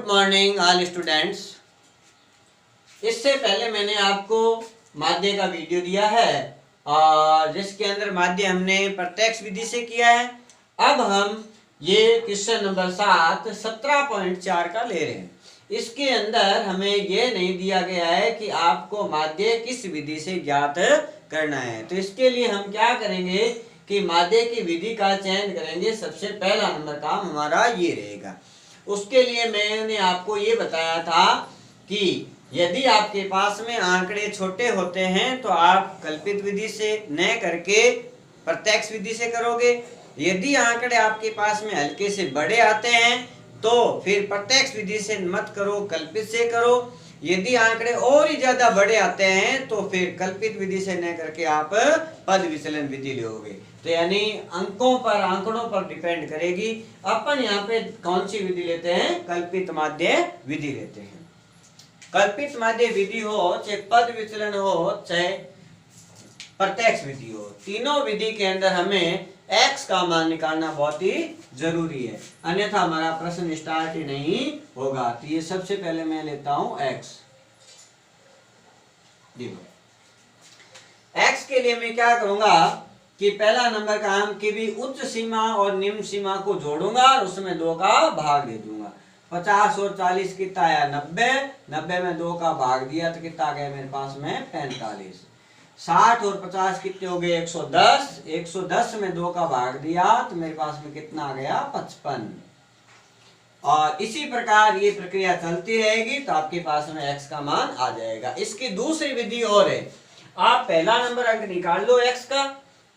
Morning all students. इससे पहले मैंने आपको माध्य का वीडियो दिया है और जिसके अंदर माध्य हमने प्रत्यक्ष विधि से किया है। अब हम ये क्वेश्चन नंबर 7 17.4 का ले रहे हैं। इसके अंदर हमें ये नहीं दिया गया है कि आपको माध्य किस विधि से ज्ञात करना है। तो इसके लिए हम क्या करेंगे कि माध्य की विधि का चयन करेंगे। सबसे पहला नंबर काम हमारा ये रहेगा। उसके लिए मैंने आपको ये बताया था कि यदि आपके पास में आंकड़े छोटे होते हैं तो आप कल्पित विधि से न करके प्रत्यक्ष विधि से करोगे। यदि आंकड़े आपके पास में हल्के से बड़े आते हैं तो फिर प्रत्यक्ष विधि से मत करो, कल्पित से करो। यदि आंकड़े और ही ज्यादा बड़े आते हैं तो फिर कल्पित विधि से न करके आप पद विचलन विधि लोगे। तो यानी आंकड़ों पर डिपेंड करेगी। अपन यहाँ पे कौन सी विधि लेते हैं? कल्पित माध्य विधि लेते हैं। कल्पित माध्य विधि हो, चाहे पद विचलन हो, चाहे प्रत्यक्ष विधि हो, तीनों विधि के अंदर हमें x का मान निकालना बहुत ही जरूरी है, अन्यथा हमारा प्रश्न स्टार्ट ही नहीं होगा। तो ये सबसे पहले मैं लेता हूं x। x के लिए मैं क्या करूंगा कि पहला नंबर काम की भी उच्च सीमा और निम्न सीमा को जोड़ूंगा और उसमें 2 का भाग दे दूंगा। 50 और 40 कितना आया? 90। 90 में 2 का भाग दिया तो कितना आ गया मेरे पास में? 45। 60 और 50 कितने हो गए? 110। 110 में 2 का भाग दिया तो मेरे पास में कितना आ गया? 55। और इसी प्रकार ये प्रक्रिया चलती रहेगी तो आपके पास में x का मान आ जाएगा। इसकी दूसरी विधि और है, आप पहला नंबर अंक निकाल लो x का,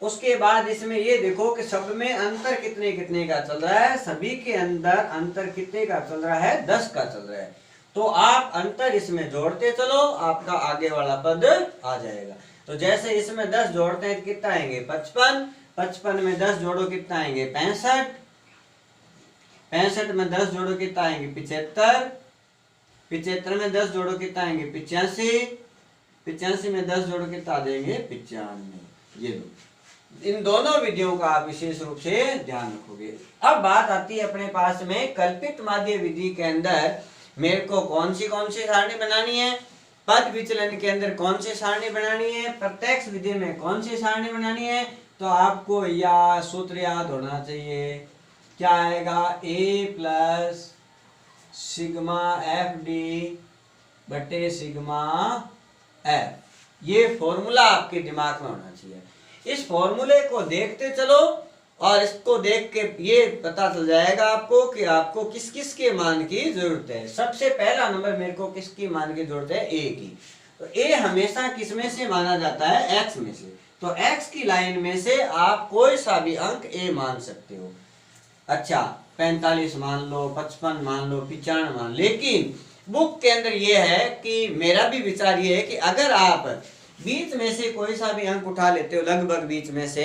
उसके बाद इसमें ये देखो कि सब में अंतर कितने कितने का चल रहा है। सभी के अंदर अंतर कितने का चल रहा है? 10 का चल रहा है। तो आप अंतर इसमें जोड़ते चलो, आपका आगे वाला पद आ जाएगा। तो जैसे इसमें 10 जोड़ते हैं तो कितना आएंगे? 55। 55 में 10 जोड़ो कितना आएंगे? 65। 65 में 10 जोड़ो कितना आएंगे? 75। 75 में 10 जोड़ो कितना आएंगे? 85। 85 में 10 जोड़ो कितना आ जाएंगे? 95। ये दो, इन दोनों विधियों का आप विशेष रूप से ध्यान रखोगे। अब बात आती है अपने पास में कल्पित माध्य विधि के अंदर मेरे को कौन सी सारणी बनानी है, पद विचलन के अंदर कौन सी सारणी बनानी है, प्रत्यक्ष विधि में कौन सी सारणी बनानी है। तो आपको या सूत्र याद होना चाहिए। क्या आएगा? a plus sigma F D बटे सिग्मा एफ। ये फॉर्मूला आपके दिमाग में होना चाहिए। इस फॉर्मूले को देखते चलो और इसको देख के ये पता चल जाएगा आपको कि आपको किस किस के मान की जरूरत है। सबसे पहला नंबर मेरे को किसकी मान की जरूरत है? a की। तो a हमेशा किस में से माना जाता है? x में से। तो x की लाइन में से आप कोई सा भी अंक a मान सकते हो। अच्छा, 45 मान लो, 55 मान लो, 95 मान। लेकिन बुक के अंदर ये है कि मेरा भी विचार ये है कि अगर आप बीच में से कोई सा भी अंक उठा लेते हो, लगभग बीच में से,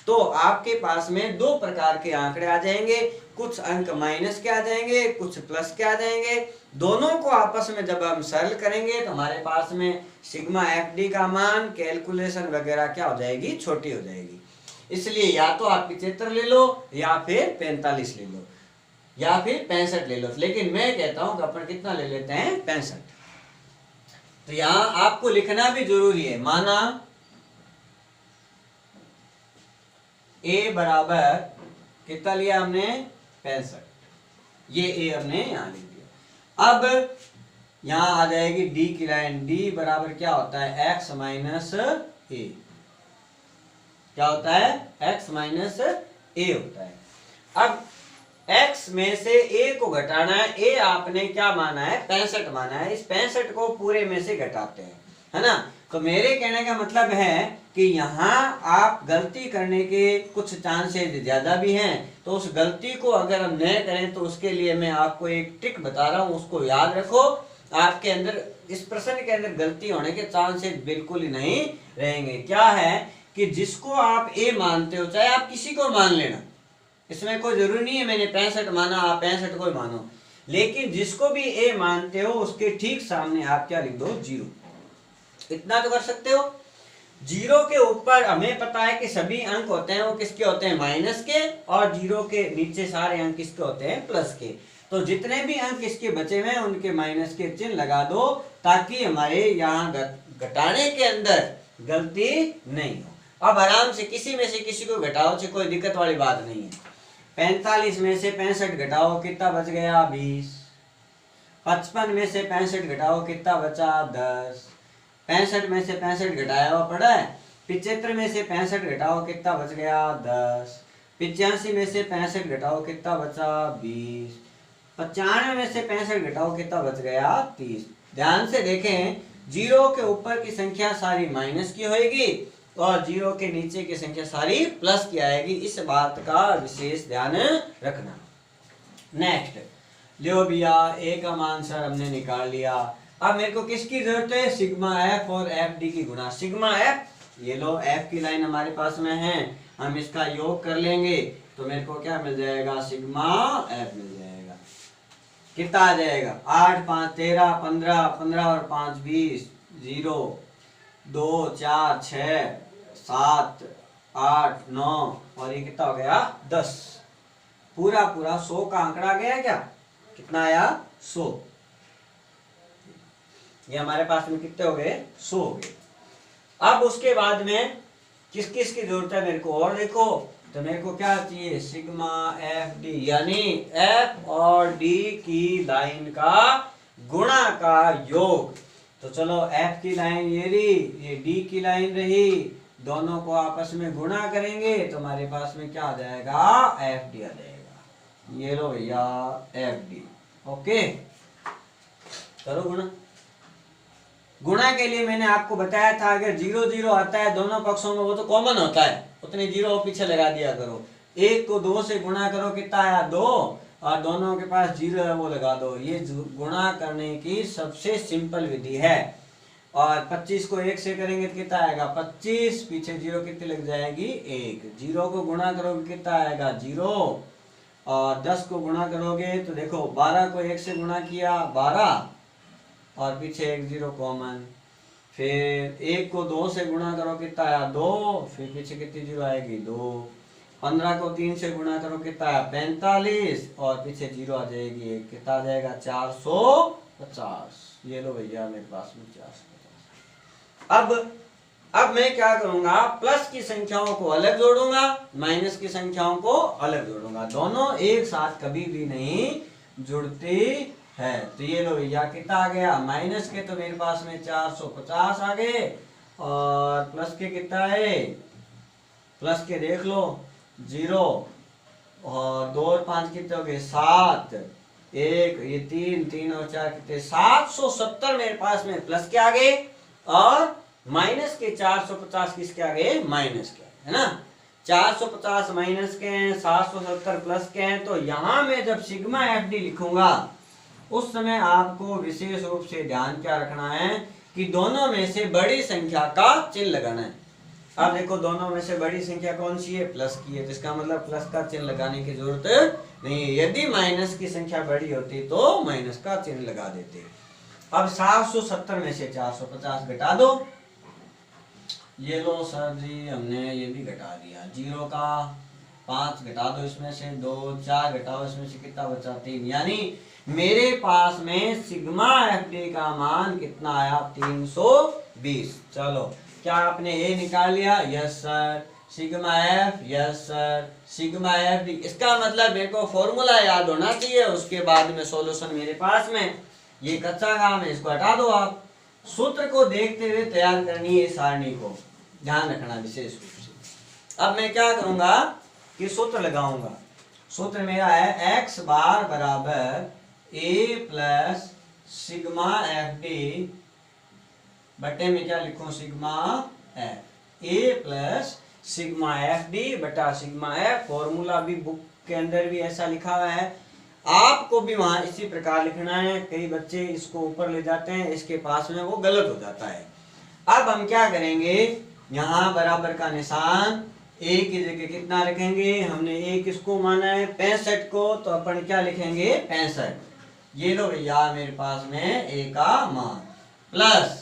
तो आपके पास में 2 प्रकार के आंकड़े आ जाएंगे। कुछ अंक माइनस के आ जाएंगे, कुछ प्लस के आ जाएंगे। दोनों को आपस में जब हम सरल करेंगे तो हमारे पास में सिग्मा एफ डी का मान, कैलकुलेशन वगैरह क्या हो जाएगी? छोटी हो जाएगी। इसलिए या तो आप 75 ले लो या फिर 45 ले लो या फिर 65 ले लो। लेकिन मैं कहता हूं कि अपन कितना ले लेते हैं? 65। तो यहां आपको लिखना भी जरूरी है। माना a बराबर कितना लिया हमने? 65। ये a हमने यहां लिख दिया। अब यहां आ जाएगी d की लाइन। d बराबर क्या होता है? x minus a। क्या होता है? x माइनस a होता है। अब x में से a को घटाना है। a आपने क्या माना है? 65 माना है। इस 65 को पूरे में से घटाते हैं, है ना। तो मेरे कहने का मतलब है कि यहाँ आप गलती करने के कुछ चांसेस ज्यादा भी हैं। तो उस गलती को अगर हम न करें तो उसके लिए मैं आपको एक ट्रिक बता रहा हूँ, उसको याद रखो। आपके अंदर इस प्रश्न के अंदर गलती होने के चांसेस बिल्कुल ही नहीं रहेंगे। क्या है कि जिसको आप a मानते हो, चाहे आप किसी को मान लेना, इसमें कोई जरूरी नहीं है मैंने 65 माना आप 65 को ही मानो, लेकिन जिसको भी a मानते हो उसके ठीक सामने आप क्या लिख दो? 0। इतना तो कर सकते हो। 0 के ऊपर हमें पता है कि सभी अंक होते हैं वो किसके होते हैं? माइनस के। और 0 के नीचे सारे अंक किसके होते हैं? प्लस के। तो जितने भी अंक इसके बचे हुए हैं उनके माइनस के चिन्ह लगा दो, ताकि हमारे यहाँ घटाने के अंदर गलती नहीं हो। अब आराम से किसी में से किसी को घटाओ, से कोई दिक्कत वाली बात नहीं है। 45 में से 65 घटाओ, कितना बच गया 20। 55 में से 65 घटाओ, कितना बचा 10। 65 में से 65 घटाया हुआ पड़ा है। 75 में से 65 घटाओ, कितना बच गया 10। 85 में से 65 घटाओ, कितना बचा 20। 95 में से 65 घटाओ, कितना बच गया 30। ध्यान से देखें, जीरो के ऊपर की संख्या सारी माइनस की होगी और जीरो के नीचे की संख्या सारी प्लस की आएगी। इस बात का विशेष ध्यान रखना। नेक्स्ट, लो भैया ए का मान सर हमने निकाल लिया। अब मेरे को किसकी जरूरत है, सिग्मा एफ और एफ डी की गुणा। सिग्मा एफ, ये लो एफ की लाइन हमारे पास में है, हम इसका योग कर लेंगे तो मेरे को क्या मिल जाएगा, सिग्मा एफ मिल जाएगा। कितना आ जाएगा, 8 5 13 15, 15 और 5 20, 0 2 4 6 7 8 9 और ये कितना हो गया 10। पूरा 100 का आंकड़ा गया क्या, कितना आया 100। ये हमारे पास में कितने हो गए, 100 हो गए। अब उसके बाद में किस किस की जरूरत है मेरे को, और देखो तो मेरे को क्या चाहिए, सिग्मा एफ डी, यानी एफ और डी की लाइन का गुणा का योग। तो चलो एफ की लाइन ये रही, ये डी की लाइन रही, दोनों को आपस में गुणा करेंगे तो हमारे पास में क्या आ जाएगा, एफ डी आ जाएगा। ये लो भैया एफ डी। ओके, करो गुणा। गुणा के लिए मैंने आपको बताया था, अगर 0 0 आता है दोनों पक्षों में, वो तो कॉमन होता है, उतने 0 पीछे लगा दिया करो। 1 को 2 से गुणा करो, कितना आया 2, और दोनों के पास 0 है वो लगा दो। ये गुणा करने की सबसे सिंपल विधि है। और 25 को 1 से करेंगे तो कितना आएगा 25, पीछे 0 कितनी लग जाएगी 1। 0 को गुणा करोगे कितना आएगा 0, और 10 को गुणा करोगे तो देखो 12 को 1 से गुणा किया 12, और पीछे 1 0 कॉमन। फिर 1 को 2 से गुणा करो कितना आया 2, फिर पीछे कितनी 0 आएगी 2। 15 को 3 से गुणा करो कितना आया 45, और पीछे 0 आ जाएगी 1, कितना आ जाएगा 450। ये लो भैया मेरे पास में 450। अब मैं क्या करूंगा, प्लस की संख्याओं को अलग जोड़ूंगा, माइनस की संख्याओं को अलग जोड़ूंगा। दोनों एक साथ कभी भी नहीं जुड़ती है। तो ये लो भैया कितना आ गया, माइनस के तो मेरे पास में 450 आ गए, और प्लस के कितना है, प्लस के देख लो 0, और 2 और 5 कितने हो गए 7, 1 ये 3 3 और 4 कितने 770 मेरे पास में प्लस के आ गए, और माइनस के 450 किसके आ गए, माइनस के, है ना। 450 माइनस के हैं, 770 प्लस के हैं। तो यहां में जब सिग्मा एफ डी लिखूंगा उस समय आपको विशेष रूप से ध्यान क्या रखना है कि दोनों में से बड़ी संख्या का चिन्ह लगाना है। अब देखो दोनों में से बड़ी संख्या कौन सी है, प्लस की है, जिसका मतलब प्लस का चिन्ह लगाने की जरूरत नहीं है। यदि माइनस की संख्या बड़ी होती तो माइनस का चिन्ह लगा देते। अब 770 में से 450 घटा दो। ये लो सर जी हमने ये भी घटा दिया। 0 का 5 घटा दो, इसमें से 2, 4 घटाओ, इसमें से कितना बचा 3। यानी मेरे पास में सिग्मा एफ डी का मान कितना आया 320। चलो क्या आपने ये निकाल लिया, yes sir. Sigma F, yes sir. Sigma F D, इसका मतलब मेरे को फॉर्मूला याद होना चाहिए, उसके बाद में सॉल्यूशन मेरे पास में। ये कच्चा काम है, इसको हटा दो आप। सूत्र को देखते हुए तैयार करनी है सारणी को, ध्यान रखना विशेष रूप से। अब मैं क्या करूंगा कि सूत्र लगाऊंगा। सूत्र मेरा है x बार बराबर a plus sigma F D बटे में क्या लिखूं, sigma F. a plus sigma F D बटा सिग्मा एफ। फॉर्मूला भी बुक के अंदर भी ऐसा लिखा हुआ है, आपको भी वहां इसी प्रकार लिखना है। कई बच्चे इसको ऊपर ले जाते हैं, इसके पास में वो गलत हो जाता है। अब हम क्या करेंगे, यहाँ बराबर का निशान a की जगह कितना रखेंगे, हमने a किसको माना है 65 को, तो अपन क्या लिखेंगे 65। ये लो भैया मेरे पास में a का मान प्लस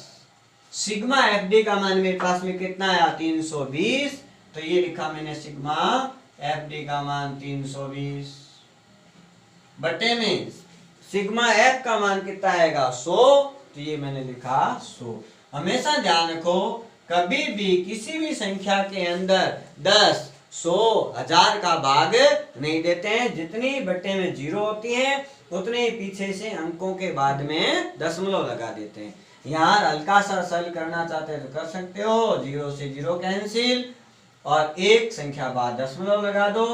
सिग्मा एफ डी का मान मेरे पास में कितना आया 320। तो ये लिखा मैंने सिग्मा एफ डी का मान 320 बटे में सिग्मा एफ का मान कितना आएगा 100, तो ये मैंने लिखा 100। हमेशा ध्यान रखो कभी भी किसी भी संख्या के अंदर 10, 100, 1000 का भाग नहीं देते हैं। जितनी बटे में 0 होती है उतने ही पीछे से अंकों के बाद में दशमलव लगा देते हैं। यहाँ हल्का सा सरल करना चाहते हैं तो कर सकते हो, 0 से 0 कैंसिल और एक संख्या बाद दशमलव लगा दो,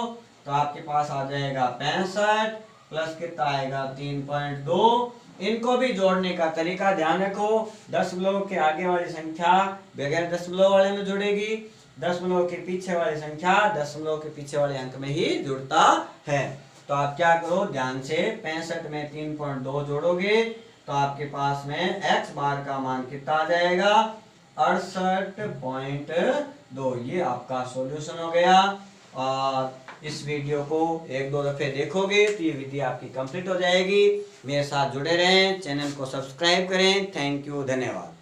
तो आपके पास आ जाएगा 65 प्लस कितना आएगा 3.2। इनको भी जोड़ने का तरीका ध्यान रखो, दशमलव के आगे वाली संख्या बगैर दशमलव वाले में जुड़ेगी, दशमलव के पीछे वाली संख्या दशमलव के पीछे वाले अंक में ही जुड़ता है। तो आप क्या करो, ध्यान से 65 में 3.2 जोड़ोगे तो आपके पास में x बार का मान कितना आ जाएगा 68.2। ये आपका सॉल्यूशन हो गया। और इस वीडियो को 1-2 दफे देखोगे तो ये विधि आपकी कंप्लीट हो जाएगी। मेरे साथ जुड़े रहें, चैनल को सब्सक्राइब करें। थैंक यू, धन्यवाद।